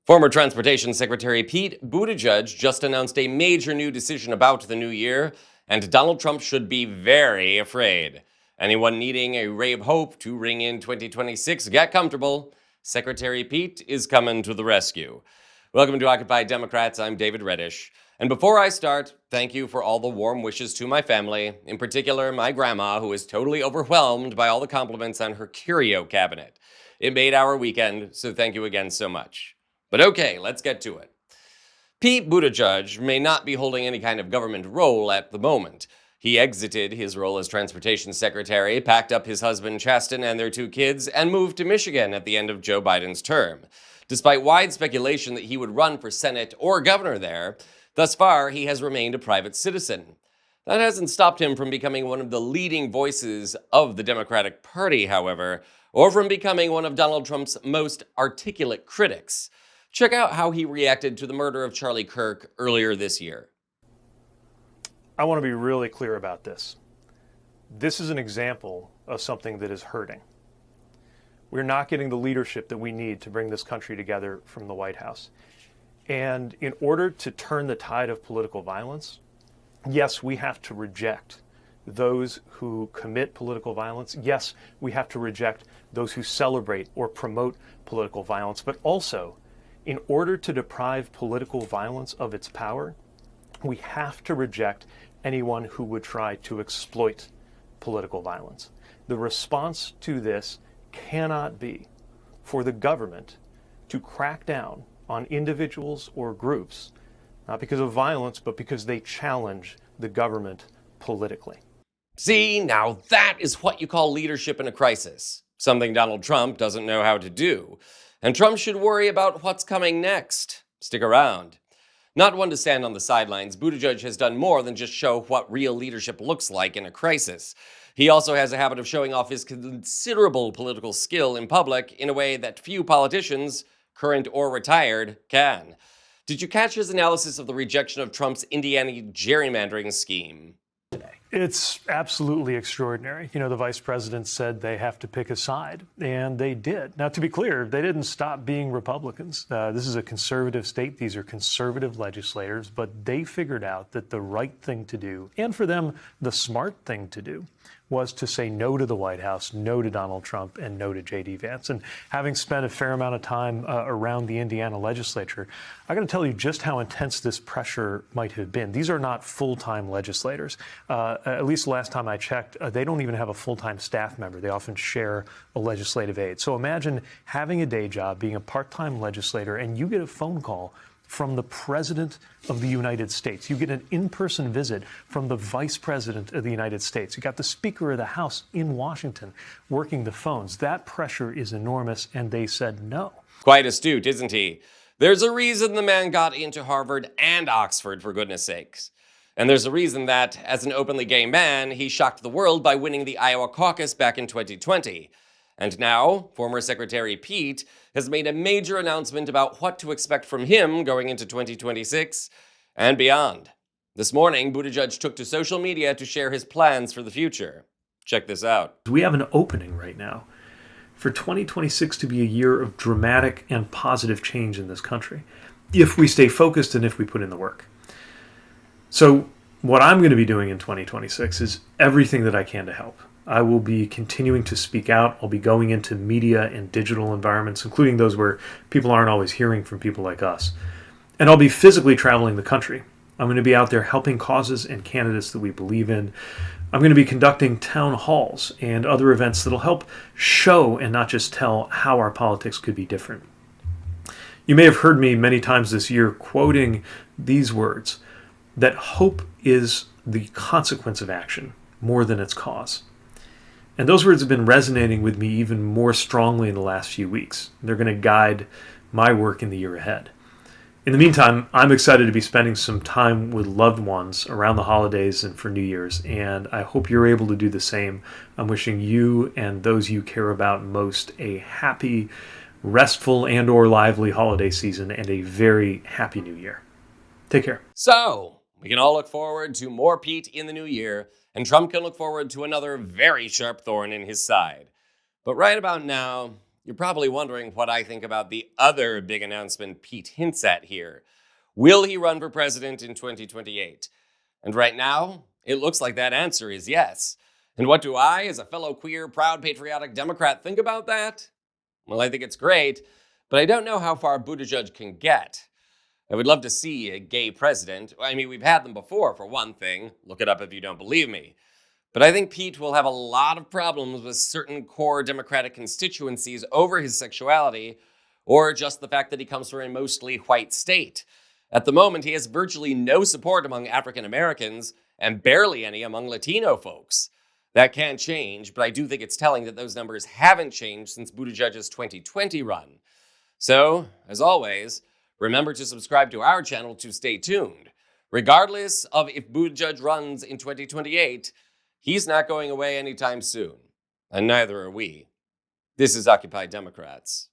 Former Transportation Secretary Pete Buttigieg just announced a major new decision about the new year, and Donald Trump should be very afraid. Anyone needing a ray of hope to ring in 2026, get comfortable. Secretary Pete is coming to the rescue. Welcome to Occupy Democrats. I'm David Reddish. And before I start, thank you for all the warm wishes to my family, in particular my grandma, who is totally overwhelmed by all the compliments on her curio cabinet. It made our weekend, so thank you again so much. But okay, let's get to it. Pete Buttigieg may not be holding any kind of government role at the moment. He exited his role as transportation secretary, packed up his husband Chasten and their 2 kids, and moved to Michigan at the end of Joe Biden's term. Despite wide speculation that he would run for Senate or governor there, thus far he has remained a private citizen. That hasn't stopped him from becoming one of the leading voices of the Democratic Party, however, or from becoming one of Donald Trump's most articulate critics. Check out how he reacted to the murder of Charlie Kirk earlier this year. I want to be really clear about this. This is an example of something that is hurting. We're not getting the leadership that we need to bring this country together from the White House. And in order to turn the tide of political violence, yes, we have to reject those who commit political violence. Yes, we have to reject those who celebrate or promote political violence, but also, in order to deprive political violence of its power, we have to reject anyone who would try to exploit political violence. The response to this cannot be for the government to crack down on individuals or groups, not because of violence, but because they challenge the government politically. See, now that is what you call leadership in a crisis, something Donald Trump doesn't know how to do. And Trump should worry about what's coming next. Stick around. Not one to stand on the sidelines, Buttigieg has done more than just show what real leadership looks like in a crisis. He also has a habit of showing off his considerable political skill in public in a way that few politicians, current or retired, can. Did you catch his analysis of the rejection of Trump's Indiana gerrymandering scheme? It's absolutely extraordinary. You know, the vice president said they have to pick a side, and they did. Now, to be clear, they didn't stop being Republicans. This is a conservative state. These are conservative legislators, but they figured out that the right thing to do, and for them, the smart thing to do, was to say no to the White House, no to Donald Trump, and no to J.D. Vance. And having spent a fair amount of time around the Indiana legislature, I got to tell you just how intense this pressure might have been. These are not full-time legislators. At least last time I checked, they don't even have a full-time staff member. They often share a legislative aide. So imagine having a day job, being a part-time legislator, and you get a phone call from the President of the United States. You get an in-person visit from the Vice President of the United States. You got the Speaker of the House in Washington working the phones. That pressure is enormous, and they said no. Quite astute, isn't he? There's a reason the man got into Harvard and Oxford, for goodness sakes. And there's a reason that, as an openly gay man, he shocked the world by winning the Iowa caucus back in 2020. And now, former Secretary Pete has made a major announcement about what to expect from him going into 2026 and beyond. This morning, Buttigieg took to social media to share his plans for the future. Check this out. We have an opening right now for 2026 to be a year of dramatic and positive change in this country, if we stay focused and if we put in the work. So what I'm going to be doing in 2026 is everything that I can to help. I will be continuing to speak out. I'll be going into media and digital environments, including those where people aren't always hearing from people like us. And I'll be physically traveling the country. I'm going to be out there helping causes and candidates that we believe in. I'm going to be conducting town halls and other events that'll help show and not just tell how our politics could be different. You may have heard me many times this year quoting these words, that hope is the consequence of action more than its cause. And those words have been resonating with me even more strongly in the last few weeks. They're going to guide my work in the year ahead. In the meantime, I'm excited to be spending some time with loved ones around the holidays and for New Year's, and I hope you're able to do the same. I'm wishing you and those you care about most a happy, restful, and or lively holiday season and a very happy New Year. Take care. So, we can all look forward to more Pete in the new year, and Trump can look forward to another very sharp thorn in his side. But right about now, you're probably wondering what I think about the other big announcement Pete hints at here. Will he run for president in 2028? And right now, it looks like that answer is yes. And what do I, as a fellow queer, proud, patriotic Democrat, think about that? Well, I think it's great, but I don't know how far Buttigieg can get. I would love to see a gay president. I mean, we've had them before, for one thing. Look it up if you don't believe me. But I think Pete will have a lot of problems with certain core Democratic constituencies over his sexuality, or just the fact that he comes from a mostly white state. At the moment, he has virtually no support among African Americans and barely any among Latino folks. That can change, but I do think it's telling that those numbers haven't changed since Buttigieg's 2020 run. So, as always, remember to subscribe to our channel to stay tuned. Regardless of if Buttigieg runs in 2028, he's not going away anytime soon. And neither are we. This is Occupy Democrats.